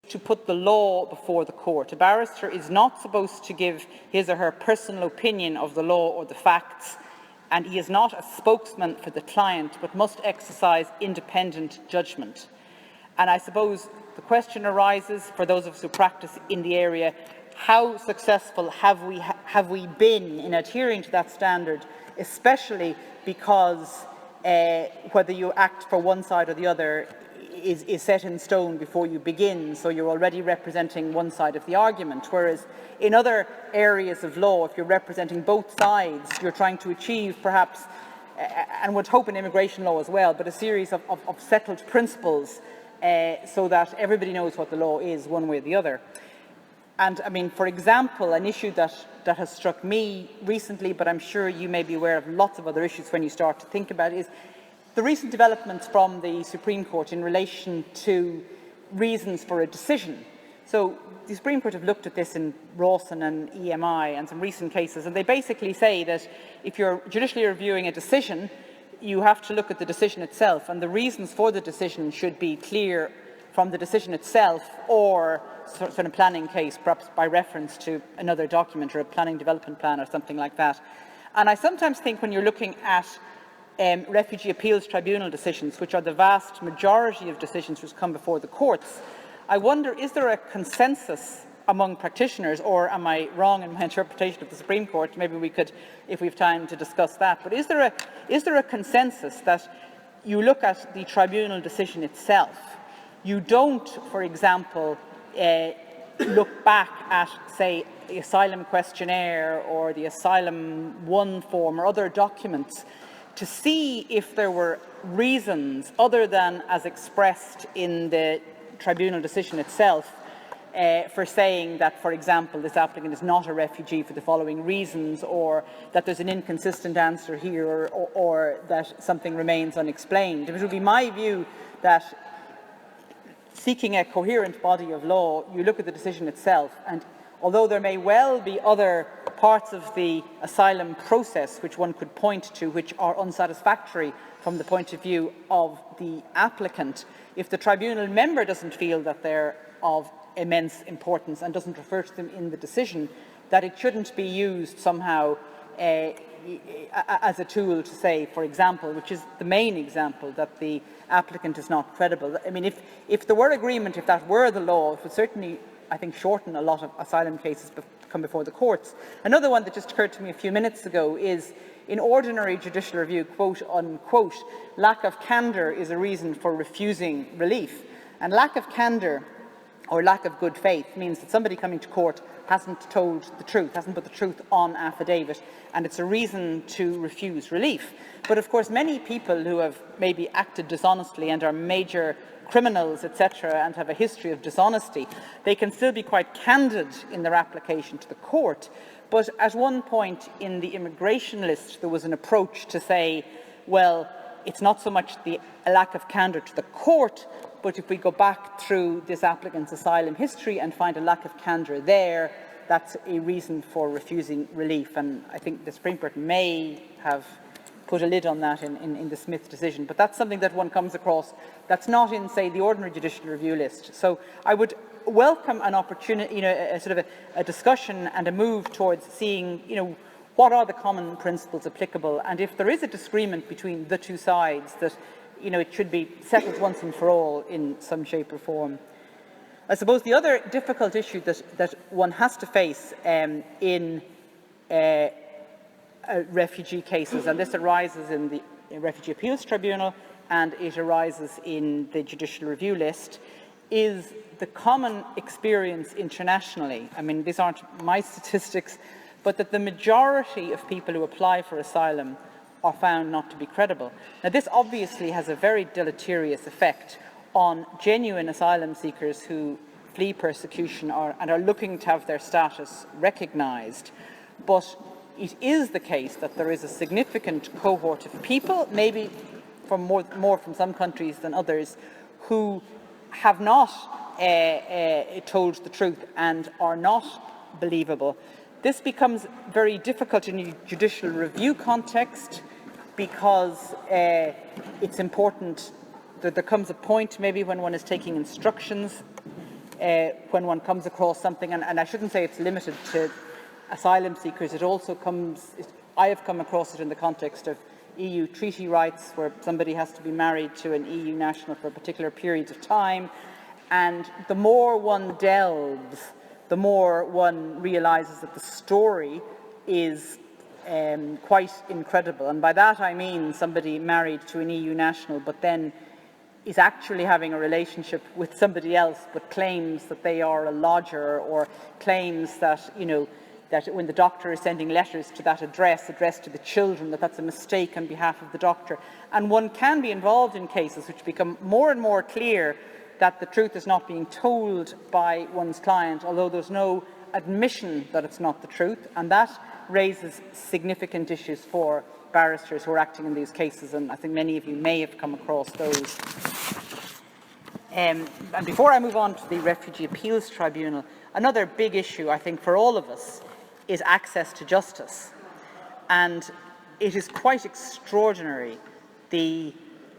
to put the law before the court. A barrister is not supposed to give his or her personal opinion of the law or the facts, and he is not a spokesman for the client, but must exercise independent judgment. And I suppose the question arises, for those of us who practice in the area, how successful have we been in adhering to that standard, especially because whether you act for one side or the other is set in stone before you begin, so you're already representing one side of the argument, whereas in other areas of law, if you're representing both sides, you're trying to achieve perhaps, and would hope in immigration law as well, but a series of settled principles so that everybody knows what the law is one way or the other. And I mean, for example, an issue that has struck me recently, but I'm sure you may be aware of lots of other issues when you start to think about it, is the recent developments from the Supreme Court in relation to reasons for a decision. So the Supreme Court have looked at this in Rawson and EMI and some recent cases, and they basically say that if you're judicially reviewing a decision, you have to look at the decision itself, and the reasons for the decision should be clear from the decision itself, or sort of planning case, perhaps by reference to another document or a planning development plan or something like that. And I sometimes think when you're looking at refugee appeals tribunal decisions, which are the vast majority of decisions which come before the courts, I wonder, is there a consensus among practitioners, or am I wrong in my interpretation of the Supreme Court? Maybe we could, if we have time, to discuss that. But is there a consensus that you look at the tribunal decision itself? You don't, for example, look back at, say, the asylum questionnaire or the asylum 1 form or other documents to see if there were reasons other than as expressed in the tribunal decision itself for saying that, for example, this applicant is not a refugee for the following reasons, or that there's an inconsistent answer here, or that something remains unexplained. It would be my view that seeking a coherent body of law, you look at the decision itself, and although there may well be other parts of the asylum process which one could point to which are unsatisfactory from the point of view of the applicant, if the tribunal member doesn't feel that they're of immense importance and doesn't refer to them in the decision, that it shouldn't be used somehow as a tool to say, for example, which is the main example, that the applicant is not credible. I mean, if there were agreement, if that were the law, it would certainly, I think, shorten a lot of asylum cases come before the courts. Another one that just occurred to me a few minutes ago is, in ordinary judicial review, quote unquote, lack of candour is a reason for refusing relief. And lack of candour or lack of good faith means that somebody coming to court hasn't told the truth, hasn't put the truth on affidavit, and it's a reason to refuse relief. But of course, many people who have maybe acted dishonestly and are major criminals, etc., and have a history of dishonesty, they can still be quite candid in their application to the court. But at one point in the immigration list, there was an approach to say, well, it's not so much the lack of candour to the court, but if we go back through this applicant's asylum history and find a lack of candour there, that's a reason for refusing relief. And I think the Supreme Court may have put a lid on that in the Smith decision. But that's something that one comes across that's not in, say, the ordinary judicial review list. So I would welcome an opportunity, a sort of a discussion and a move towards seeing, what are the common principles applicable, and if there is a disagreement between the two sides, that it should be settled once and for all in some shape or form. I suppose the other difficult issue that one has to face in refugee cases, and this arises in the Refugee Appeals Tribunal and it arises in the judicial review list, is the common experience internationally. I mean, these aren't my statistics, but that the majority of people who apply for asylum are found not to be credible. Now, this obviously has a very deleterious effect on genuine asylum seekers who flee persecution and are looking to have their status recognised. But it is the case that there is a significant cohort of people, maybe from more from some countries than others, who have not told the truth and are not believable. This becomes very difficult in a judicial review context because it's important that there comes a point maybe when one is taking instructions when one comes across something, and I shouldn't say it's limited to asylum seekers, it also comes, I have come across it in the context of EU treaty rights, where somebody has to be married to an EU national for a particular period of time, and the more one delves, the more one realises that the story is quite incredible. And by that I mean somebody married to an EU national but then is actually having a relationship with somebody else but claims that they are a lodger, or claims that, you know, that when the doctor is sending letters to that address addressed to the children, that that's a mistake on behalf of the doctor. And one can be involved in cases which become more and more clear that the truth is not being told by one's client, although there's no admission that it's not the truth, and that raises significant issues for barristers who are acting in these cases, and I think many of you may have come across those. And before I move on to the Refugee Appeals Tribunal, another big issue, I think, for all of us is access to justice. And it is quite extraordinary the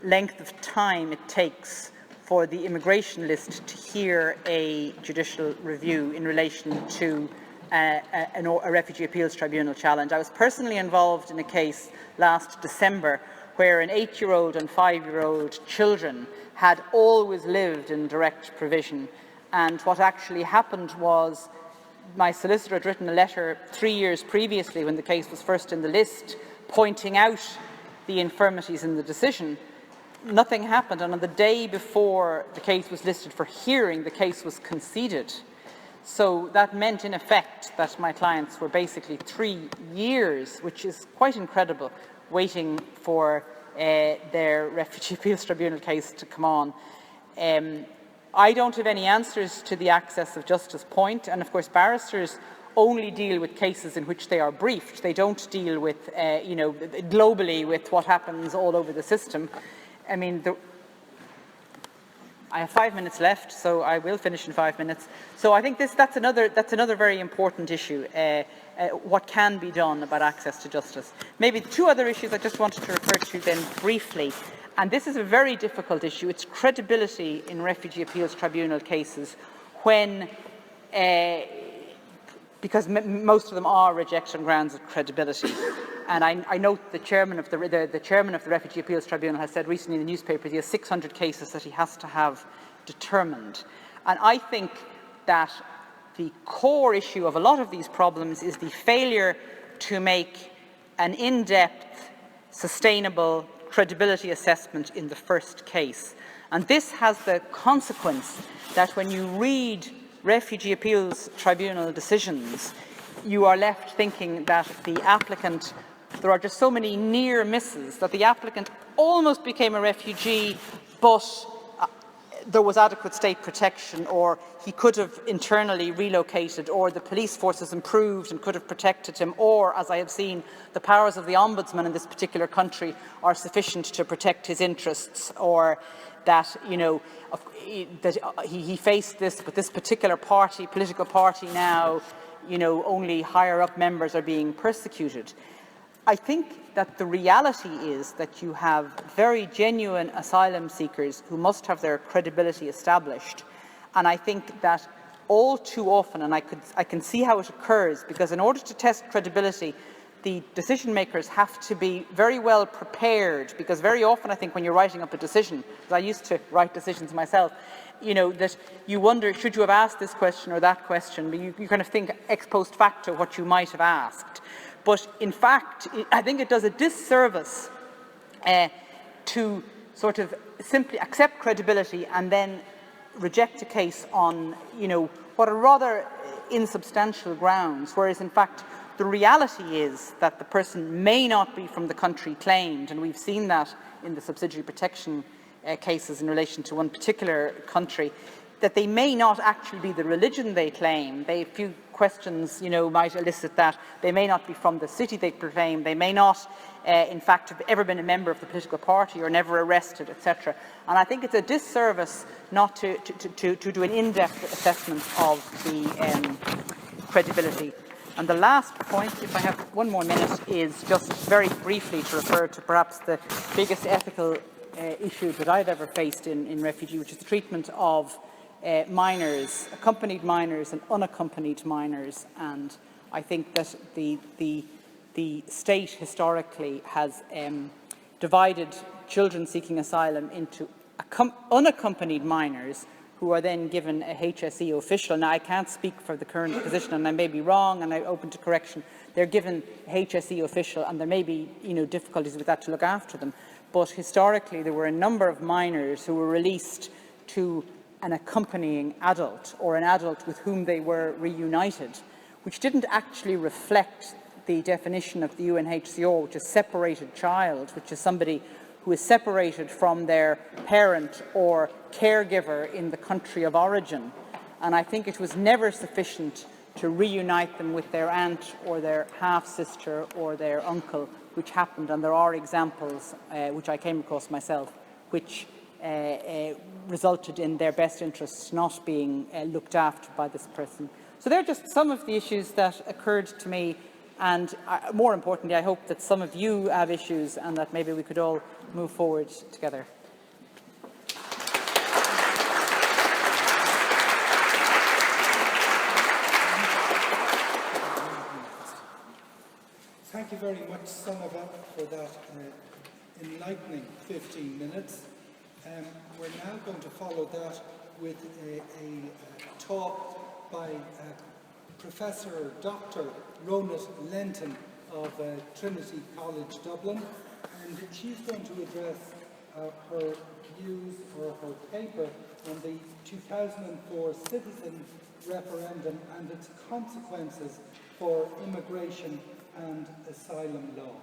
length of time it takes for the immigration list to hear a judicial review in relation to a Refugee Appeals Tribunal challenge. I was personally involved in a case last December where an 8-year-old and 5-year-old children had always lived in direct provision, and what actually happened was my solicitor had written a letter 3 years previously when the case was first in the list, pointing out the infirmities in the decision. Nothing happened, and on the day before the case was listed for hearing, the case was conceded. So that meant, in effect, that my clients were basically 3 years, which is quite incredible, waiting for their Refugee Appeals Tribunal case to come on. I don't have any answers to the access of justice point, and of course barristers only deal with cases in which they are briefed. They don't deal with, globally with what happens all over the system. I mean, I have 5 minutes left, so I will finish in 5 minutes. So I think that's another very important issue, what can be done about access to justice. Maybe the two other issues I just wanted to refer to then briefly, and this is a very difficult issue. It's credibility in Refugee Appeals Tribunal cases when, because most of them are rejected on grounds of credibility. And I note the chairman of the Refugee Appeals Tribunal has said recently in the newspapers he has 600 cases that he has to have determined. And I think that the core issue of a lot of these problems is the failure to make an in-depth, sustainable credibility assessment in the first case. And this has the consequence that when you read Refugee Appeals Tribunal decisions, you are left thinking that the applicant, there are just so many near misses, that the applicant almost became a refugee, but there was adequate state protection, or he could have internally relocated, or the police forces improved and could have protected him, or, as I have seen, the powers of the ombudsman in this particular country are sufficient to protect his interests, or that, that he faced this, but this particular political party now, only higher up members are being persecuted. I think that the reality is that you have very genuine asylum seekers who must have their credibility established. And I think that all too often, and I can see how it occurs, because in order to test credibility, the decision makers have to be very well prepared, because very often I think when you're writing up a decision, because I used to write decisions myself, that you wonder, should you have asked this question or that question? But you kind of think ex post facto what you might have asked. But in fact, I think it does a disservice to sort of simply accept credibility and then reject a case on, what are rather insubstantial grounds, whereas in fact the reality is that the person may not be from the country claimed, and we've seen that in the subsidiary protection cases in relation to one particular country, that they may not actually be the religion they claim. A few questions, might elicit that. They may not be from the city they proclaim. They may not, in fact, have ever been a member of the political party or never arrested, etc. And I think it's a disservice not to do an in-depth assessment of the credibility. And the last point, if I have 1 more minute, is just very briefly to refer to perhaps the biggest ethical issue that I've ever faced in refugee, which is the treatment of minors, accompanied minors and unaccompanied minors, and I think that the state historically has divided children seeking asylum into unaccompanied minors who are then given a HSE official. Now, I can't speak for the current position, and I may be wrong, and I'm open to correction. They're given a HSE official, and there may be difficulties with that to look after them. But historically, there were a number of minors who were released to an accompanying adult, or an adult with whom they were reunited, which didn't actually reflect the definition of the UNHCR, which is separated child, which is somebody who is separated from their parent or caregiver in the country of origin. And I think it was never sufficient to reunite them with their aunt or their half-sister or their uncle, which happened. And there are examples, which I came across myself, which resulted in their best interests not being looked after by this person. So they're just some of the issues that occurred to me. And more importantly, I hope that some of you have issues and that maybe we could all move forward together. Thank you very much, Sunniva, for that enlightening 15 minutes. We're now going to follow that with a talk by Professor Dr. Ronit Lentin of Trinity College, Dublin, and she's going to address her views or her paper on the 2004 citizen referendum and its consequences for immigration and asylum law.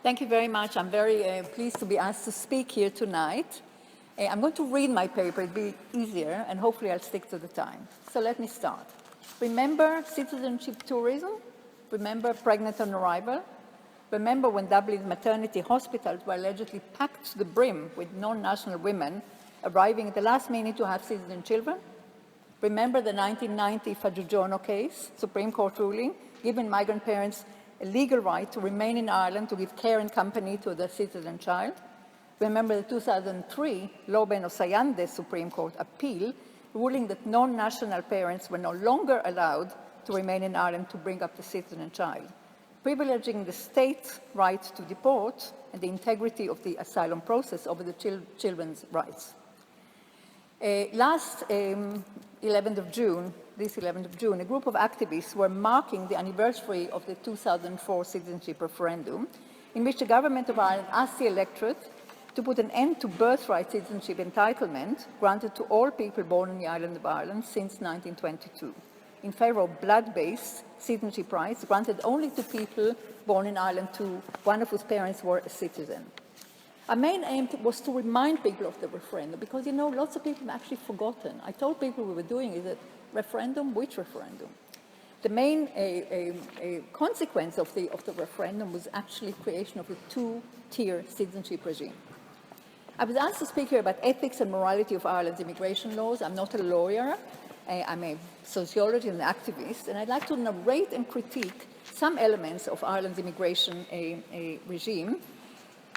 Thank you very much. I'm very pleased to be asked to speak here tonight. I'm going to read my paper, it'll be easier, and hopefully I'll stick to the time. So let me start. Remember citizenship tourism? Remember pregnant on arrival? Remember when Dublin's maternity hospitals were allegedly packed to the brim with non-national women arriving at the last minute to have citizen children? Remember the 1990 Fagiugiorno case, Supreme Court ruling, giving migrant parents a legal right to remain in Ireland to give care and company to their citizen child? Remember the 2003 Lobeno Sayande Supreme Court appeal, ruling that non-national parents were no longer allowed to remain in Ireland to bring up the citizen child, privileging the state's right to deport and the integrity of the asylum process over the children's rights. Last 11th of June, a group of activists were marking the anniversary of the 2004 citizenship referendum, in which the government of Ireland asked the electorate to put an end to birthright citizenship entitlement granted to all people born on the island of Ireland since 1922, in favour of blood-based citizenship rights granted only to people born in Ireland to one of whose parents were a citizen. Our main aim was to remind people of the referendum, because, lots of people have actually forgotten. I told people we were doing is a referendum. Which referendum? The main consequence of the referendum was actually creation of a two-tier citizenship regime. I was asked to speak here about ethics and morality of Ireland's immigration laws. I'm not a lawyer. I'm a sociologist and activist, and I'd like to narrate and critique some elements of Ireland's immigration regime,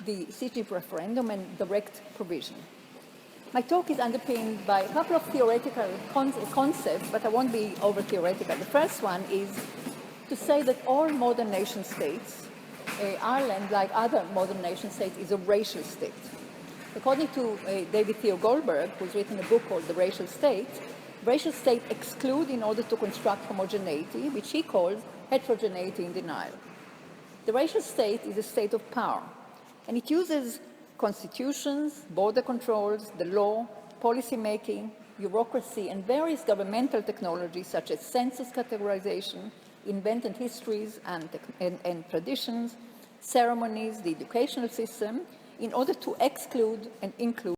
the citizenship referendum and direct provision. My talk is underpinned by a couple of theoretical concepts, but I won't be over-theoretical. The first one is to say that all modern nation states, Ireland, like other modern nation states, is a racial state. According to David Theo Goldberg, who's written a book called The Racial State exclude in order to construct homogeneity, which he calls heterogeneity in denial. The racial state is a state of power, and it uses constitutions, border controls, the law, policy making, bureaucracy, and various governmental technologies such as census categorization, invented histories and traditions, ceremonies, the educational system, in order to exclude and include